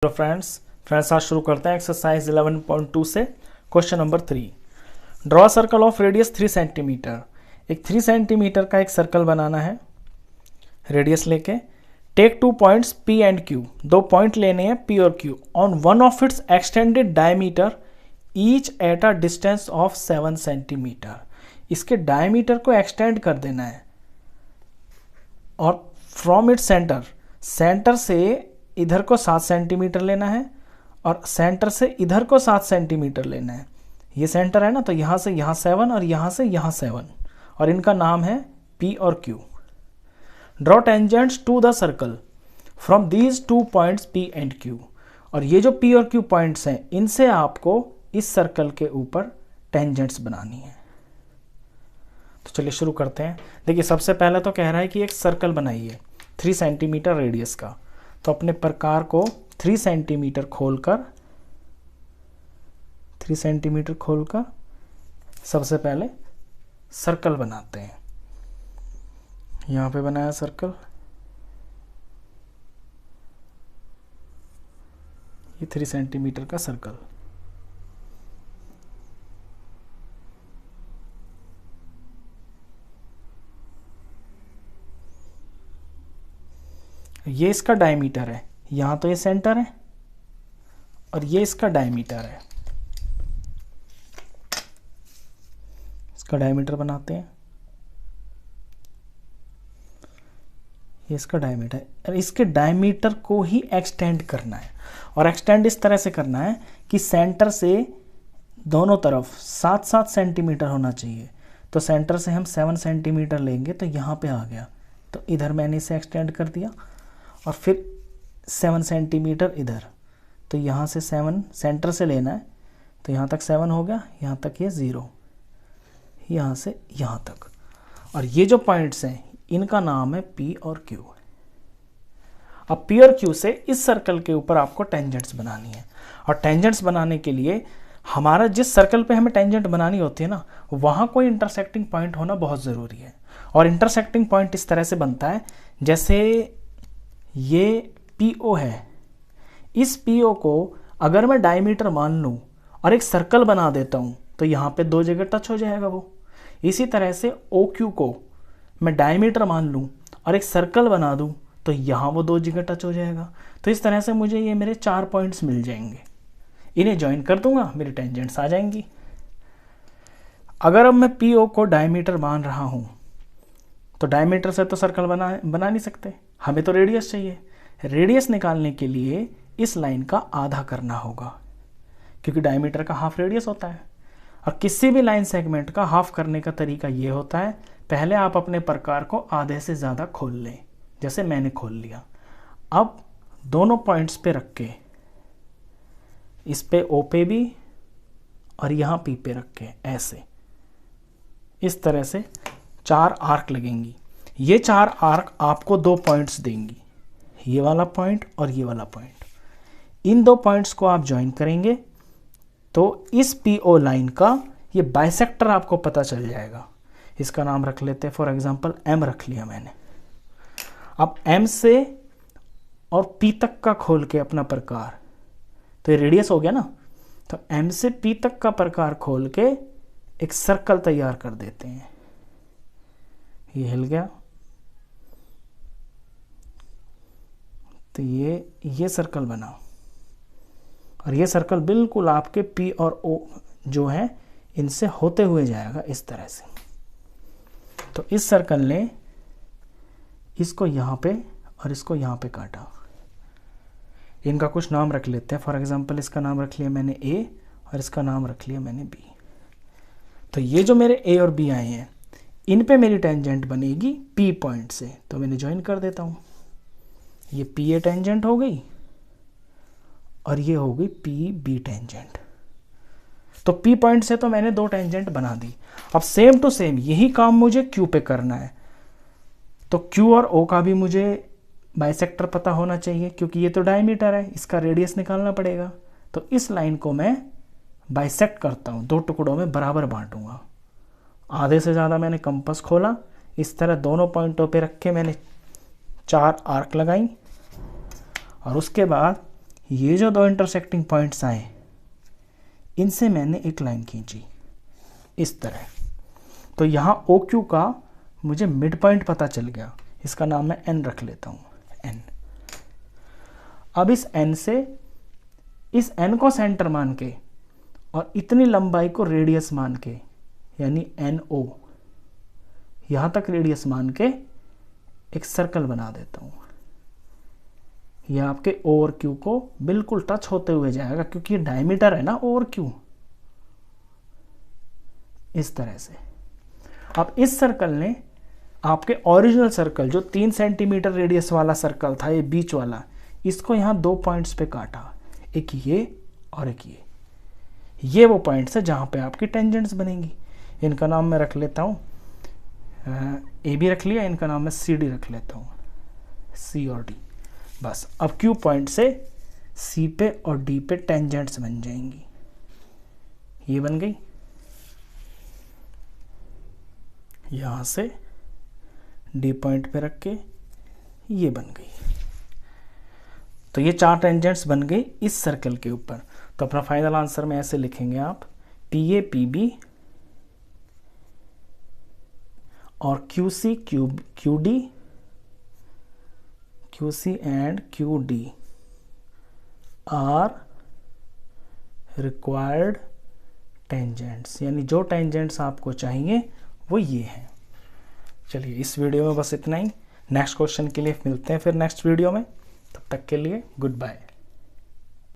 Hello friends आज शुरू करते हैं एक्सरसाइज 11.2 से। Question number 3, draw circle of radius 3 centimetre. एक 3 सेंटीमीटर का एक सर्कल बनाना है रेडियस लेके। Take 2 points P and Q, दो पॉइंट लेने हैं P और Q on one of its extended diameter each at a distance of 7 centimetre. इसके डायमीटर को एक्सटेंड कर देना है और फ्रॉम इट्स सेंटर से इधर को 7 सेंटीमीटर लेना है और सेंटर से इधर को 7 सेंटीमीटर लेना है। ये सेंटर है ना, तो यहाँ से यहाँ 7 और यहाँ से यहाँ 7 और इनका नाम है P और Q। Draw tangents to the circle from these 2 points P and Q। और ये जो P और Q पॉइंट्स हैं इनसे आपको इस सर्कल के ऊपर टेंजेंट्स बनानी है। तो चलिए शुरू करते हैं। देखिए सबसे पहले तो कह रहा है कि एक सर्कल बनाइए 3 सेंटीमीटर रेडियस का। तो अपने प्रकार को 3 सेंटीमीटर खोलकर सबसे पहले सर्कल बनाते हैं। यहाँ पे बनाया सर्कल, ये 3 सेंटीमीटर का सर्कल। ये इसका डायमीटर है, यहाँ तो ये सेंटर है और ये इसका डायमीटर है। इसका डायमीटर बनाते हैं, ये इसका डायमीटर है और इसके डायमीटर को ही एक्सटेंड करना है। और एक्सटेंड इस तरह से करना है कि सेंटर से दोनों तरफ 7-7 सेंटीमीटर होना चाहिए। तो सेंटर से हम 7 सेंटीमीटर लेंगे तो यहाँ पे आ गया, तो इधर मैंने इसे एक्सटेंड कर दिया और फिर 7 सेंटीमीटर इधर। तो यहाँ से 7 सेंटर से लेना है, तो यहाँ तक 7 हो गया, यहाँ तक ये 0, यहाँ से यहाँ तक। और ये जो पॉइंट्स हैं इनका नाम है P और Q। अब P और Q से इस सर्कल के ऊपर आपको टेंजेंट्स बनानी है। और टेंजेंट्स बनाने के लिए हमारा जिस सर्कल पे हमें टेंजेंट बनानी होती है ना, वहाँ कोई इंटरसेक्टिंग पॉइंट होना बहुत ज़रूरी है। और इंटरसेक्टिंग पॉइंट इस तरह से बनता है, जैसे ये PO है, इस PO को अगर मैं डायमीटर मान लूँ और एक सर्कल बना देता हूँ तो यहाँ पे 2 जगह टच हो जाएगा वो। इसी तरह से OQ को मैं डायमीटर मान लूँ और एक सर्कल बना दूँ तो यहाँ वो 2 जगह टच हो जाएगा। तो इस तरह से मुझे ये मेरे 4 पॉइंट्स मिल जाएंगे, इन्हें ज्वाइन कर दूंगा, मेरी टेंजेंट्स आ जाएंगी। अगर अब मैं PO को डायमीटर मान रहा हूँ तो डायमीटर से तो सर्कल बना नहीं सकते, हमें तो रेडियस चाहिए। रेडियस निकालने के लिए इस लाइन का आधा करना होगा, क्योंकि डायमीटर का हाफ रेडियस होता है। और किसी भी लाइन सेगमेंट का हाफ करने का तरीका ये होता है, पहले आप अपने प्रकार को आधे से ज़्यादा खोल लें, जैसे मैंने खोल लिया। अब दोनों पॉइंट्स पे रख के, इस पे O पे भी और यहाँ P पे रख के ऐसे इस तरह से 4 आर्क लगेंगी। ये 4 आर्क आपको 2 पॉइंट्स देंगी, ये वाला पॉइंट और ये वाला पॉइंट। इन 2 पॉइंट्स को आप ज्वाइन करेंगे तो इस PO लाइन का ये बाइसेक्टर आपको पता चल जाएगा। इसका नाम रख लेते हैं, फॉर एग्जांपल M रख लिया मैंने। अब M से और P तक का खोल के अपना प्रकार, तो ये रेडियस हो गया ना, तो M से P तक का प्रकार खोल के एक सर्कल तैयार कर देते हैं। ये हिल गया, तो ये सर्कल बना और ये सर्कल बिल्कुल आपके P और O जो है इनसे होते हुए जाएगा इस तरह से। तो इस सर्कल ने इसको यहाँ पे और इसको यहाँ पे काटा। इनका कुछ नाम रख लेते हैं, फॉर एग्जांपल इसका नाम रख लिया मैंने A और इसका नाम रख लिया मैंने B। तो ये जो मेरे A और B आए हैं इन पे मेरी टेंजेंट बनेगी P पॉइंट से, तो मैंने ज्वाइन कर देता हूँ। ये PA टेंजेंट हो गई और ये हो गई PB टेंजेंट। तो P पॉइंट से तो मैंने 2 टेंजेंट बना दी। अब सेम टू सेम यही काम मुझे Q पे करना है। तो Q और O का भी मुझे बाइसेक्टर पता होना चाहिए, क्योंकि ये तो डायमीटर है, इसका रेडियस निकालना पड़ेगा। तो इस लाइन को मैं बाइसेक्ट करता हूँ, 2 टुकड़ों में बराबर बांटूंगा। आधे से ज़्यादा मैंने कंपास खोला, इस तरह दोनों पॉइंटों पे रख के मैंने 4 आर्क लगाई और उसके बाद ये जो दो इंटरसेक्टिंग पॉइंट्स आए इनसे मैंने एक लाइन खींची इस तरह। तो यहाँ ओ क्यू का मुझे मिड पॉइंट पता चल गया, इसका नाम मैं एन रख लेता हूँ, एन। अब इस एन से इस एन को सेंटर मान के और इतनी लंबाई को रेडियस मान के, यानी एन ओ, यहाँ तक रेडियस मान के एक सर्कल बना देता हूँ। यह आपके ओ और क्यू को बिल्कुल टच होते हुए जाएगा, क्योंकि ये डायमीटर है ना ओ और क्यू, इस तरह से। अब इस सर्कल ने आपके ओरिजिनल सर्कल जो 3 सेंटीमीटर रेडियस वाला सर्कल था, ये बीच वाला, इसको यहाँ 2 पॉइंट्स पे काटा, एक ये और एक ये वो पॉइंट्स है जहाँ पे आपकी टेंजेंट्स बनेंगी। इनका नाम मैं रख लेता हूँ, ए बी रख लिया, इनका नाम मैं सी डी रख लेता हूँ, सी और डी। बस अब क्यू पॉइंट से सी पे और डी पे टेंजेंट्स बन जाएंगी। ये बन गई, यहाँ से डी पॉइंट पे रख के ये बन गई। तो ये 4 टेंजेंट्स बन गई इस सर्कल के ऊपर। तो अपना फाइनल आंसर में ऐसे लिखेंगे आप, पी ए पी बी और Q C Q D, Q C and Q D are required tangents, यानी जो टेंजेंट्स आपको चाहिए वो ये हैं। चलिए इस वीडियो में बस इतना ही। नेक्स्ट क्वेश्चन के लिए मिलते हैं फिर नेक्स्ट वीडियो में। तब तक के लिए गुड बाय।